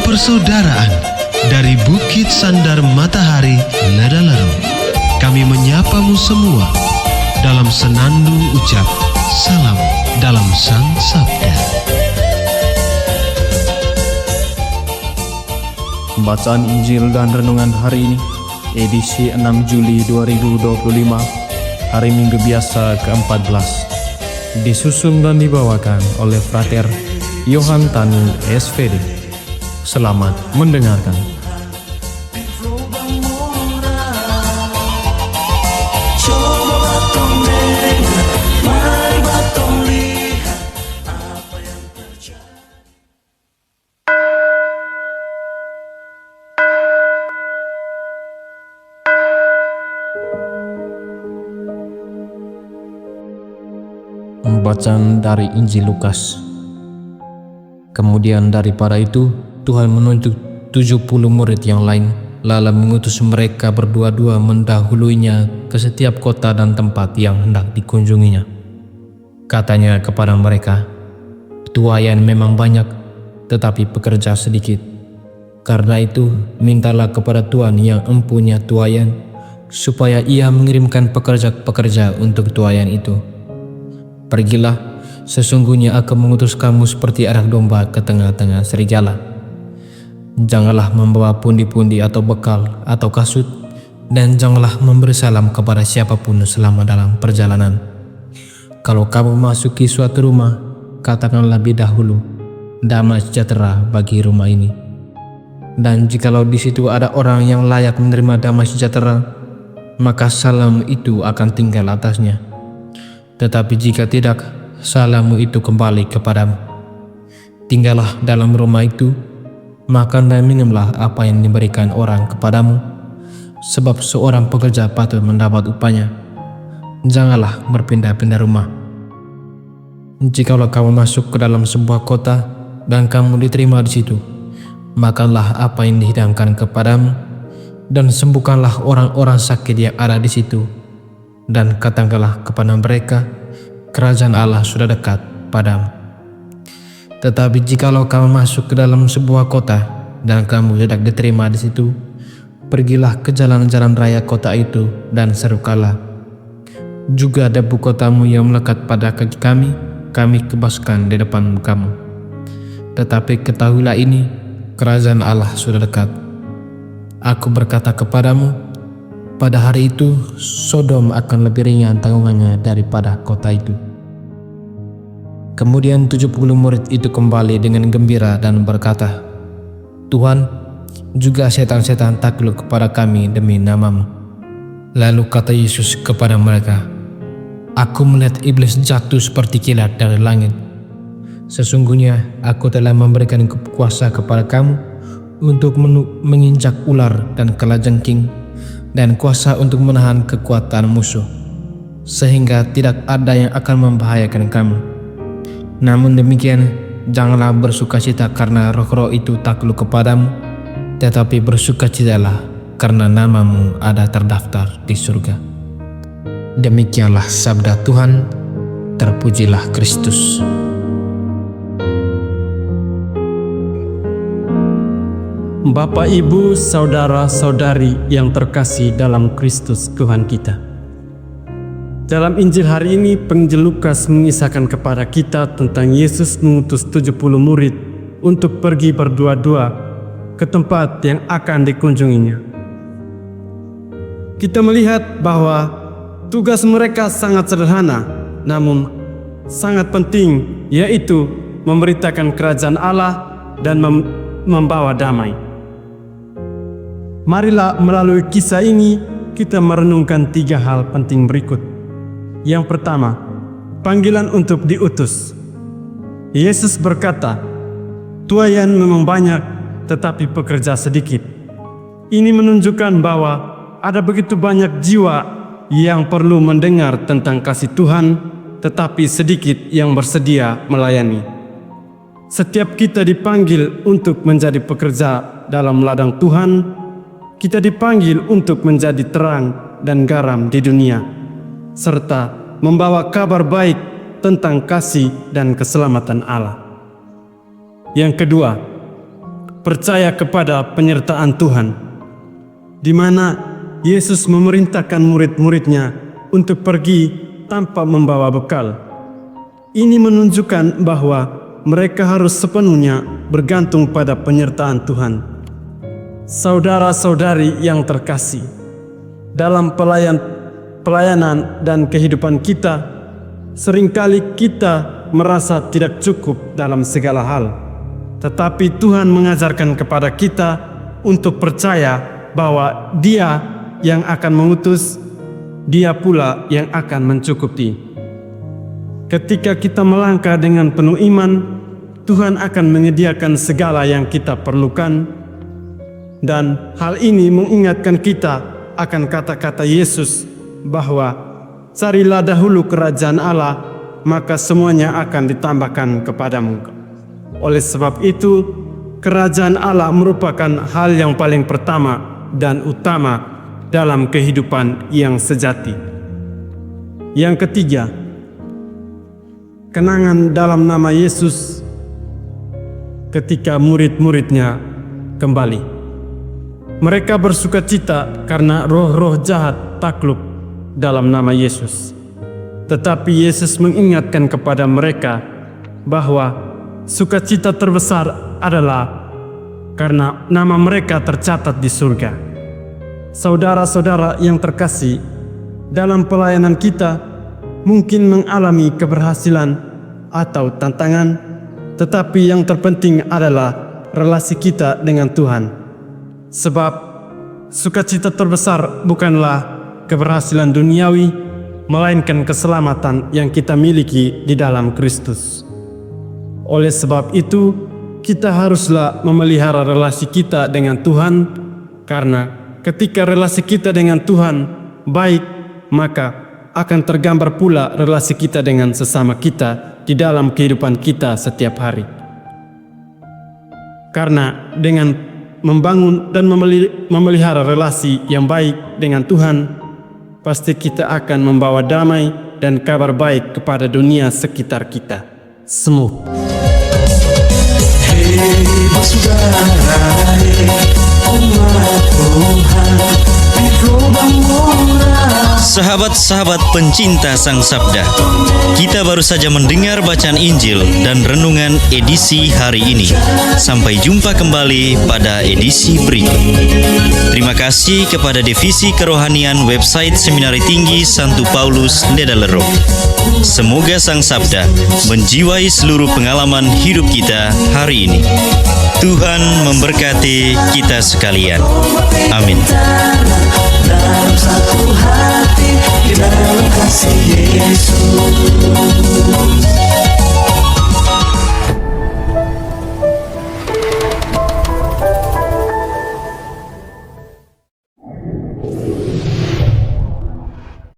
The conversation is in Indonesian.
persaudaraan dari Bukit Sandar Matahari Ladalaru. Kami menyapamu semua dalam senandung ucap salam dalam Sang Sabda. Bacaan Injil dan Renungan hari ini, edisi 6 Juli 2025, hari Minggu biasa ke-14, disusun dan dibawakan oleh Frater Yohan Tanu SVD. Selamat mendengarkan. Bacaan dari Injil Lukas. Kemudian daripada itu, Tuhan menunjuk 70 murid yang lain, lalu mengutus mereka berdua-dua mendahuluinya ke setiap kota dan tempat yang hendak dikunjunginya. Katanya kepada mereka, "Tuaian memang banyak, tetapi pekerja sedikit. Karena itu, mintalah kepada Tuhan yang empunya tuaian, supaya Ia mengirimkan pekerja-pekerja untuk tuaian itu. Pergilah, sesungguhnya Aku mengutus kamu seperti anak domba ke tengah-tengah serigala. Janganlah membawa pundi-pundi atau bekal atau kasut, dan janganlah memberi salam kepada siapapun selama dalam perjalanan. Kalau kamu masuki suatu rumah, katakanlah lebih dahulu, damai sejahtera bagi rumah ini. Dan jikalau di situ ada orang yang layak menerima damai sejahtera, maka salam itu akan tinggal atasnya. Tetapi jika tidak, salammu itu kembali kepadamu. Tinggallah dalam rumah itu, makan dan minumlah apa yang diberikan orang kepadamu, sebab seorang pekerja patut mendapat upahnya. Janganlah berpindah-pindah rumah. Jikalau kamu masuk ke dalam sebuah kota dan kamu diterima di situ, makanlah apa yang dihidangkan kepadamu, dan sembuhkanlah orang-orang sakit yang ada di situ. Dan katakanlah kepada mereka, kerajaan Allah sudah dekat padamu. Tetapi jikalau kamu masuk ke dalam sebuah kota dan kamu tidak diterima di situ, pergilah ke jalan-jalan raya kota itu dan serukanlah, juga debu kotamu yang melekat pada kaki kami kebaskan di depan kamu. Tetapi ketahuilah ini, kerajaan Allah sudah dekat. Aku berkata kepadamu, pada hari itu Sodom akan lebih ringan tanggungannya daripada kota itu." Kemudian 70 murid itu kembali dengan gembira dan berkata, "Tuhan, juga setan-setan takluk kepada kami demi nama-Mu." Lalu kata Yesus kepada mereka, "Aku melihat iblis jatuh seperti kilat dari langit. Sesungguhnya Aku telah memberikan kuasa kepada kamu untuk menginjak ular dan kalajengking, dan kuasa untuk menahan kekuatan musuh, sehingga tidak ada yang akan membahayakan kamu. Namun demikian, janganlah bersukacita karena roh-roh itu takluk kepadamu, tetapi bersukacitalah karena namamu ada terdaftar di surga." Demikianlah sabda Tuhan. Terpujilah Kristus. Bapak, Ibu, saudara-saudari yang terkasih dalam Kristus Tuhan kita. Dalam Injil hari ini, penginjil Lukas mengisahkan kepada kita tentang Yesus mengutus 70 murid untuk pergi berdua-dua ke tempat yang akan dikunjunginya. Kita melihat bahwa tugas mereka sangat sederhana, namun sangat penting, yaitu memberitakan kerajaan Allah dan membawa damai. Marilah melalui kisah ini kita merenungkan 3 hal penting berikut. Yang pertama, panggilan untuk diutus. Yesus berkata, "Tuaian memang banyak, tetapi pekerja sedikit." Ini menunjukkan bahwa ada begitu banyak jiwa yang perlu mendengar tentang kasih Tuhan, tetapi sedikit yang bersedia melayani. Setiap kita dipanggil untuk menjadi pekerja dalam ladang Tuhan. Kita dipanggil untuk menjadi terang dan garam di dunia, serta membawa kabar baik tentang kasih dan keselamatan Allah. Yang kedua, percaya kepada penyertaan Tuhan, di mana Yesus memerintahkan murid-muridnya untuk pergi tanpa membawa bekal. Ini menunjukkan bahwa mereka harus sepenuhnya bergantung pada penyertaan Tuhan. Saudara-saudari yang terkasih, dalam pelayanan dan kehidupan kita, seringkali kita merasa tidak cukup dalam segala hal. Tetapi Tuhan mengajarkan kepada kita untuk percaya bahwa Dia yang akan mengutus, Dia pula yang akan mencukupi. Ketika kita melangkah dengan penuh iman, Tuhan akan menyediakan segala yang kita perlukan. Dan hal ini mengingatkan kita akan kata-kata Yesus bahwa carilah dahulu kerajaan Allah, maka semuanya akan ditambahkan kepadamu. Oleh sebab itu, kerajaan Allah merupakan hal yang paling pertama dan utama dalam kehidupan yang sejati. Yang ketiga, kenangan dalam nama Yesus ketika murid-muridnya kembali. Mereka bersukacita karena roh-roh jahat takluk dalam nama Yesus. Tetapi Yesus mengingatkan kepada mereka bahwa sukacita terbesar adalah karena nama mereka tercatat di surga. Saudara-saudara yang terkasih, dalam pelayanan kita mungkin mengalami keberhasilan atau tantangan, tetapi yang terpenting adalah relasi kita dengan Tuhan. Sebab sukacita terbesar bukanlah keberhasilan duniawi, melainkan keselamatan yang kita miliki di dalam Kristus. Oleh sebab itu, kita haruslah memelihara relasi kita dengan Tuhan, karena ketika relasi kita dengan Tuhan baik, maka akan tergambar pula relasi kita dengan sesama kita di dalam kehidupan kita setiap hari. Karena dengan membangun dan memelihara relasi yang baik dengan Tuhan, pasti kita akan membawa damai dan kabar baik kepada dunia sekitar kita. Semua. Sahabat-sahabat pencinta Sang Sabda, kita baru saja mendengar bacaan Injil dan renungan edisi hari ini. Sampai jumpa kembali pada edisi berikut. Terima kasih kepada Divisi Kerohanian website Seminari Tinggi Santo Paulus Ledalero. Semoga Sang Sabda menjiwai seluruh pengalaman hidup kita hari ini. Tuhan memberkati kita sekalian. Amin. Dalam satu hati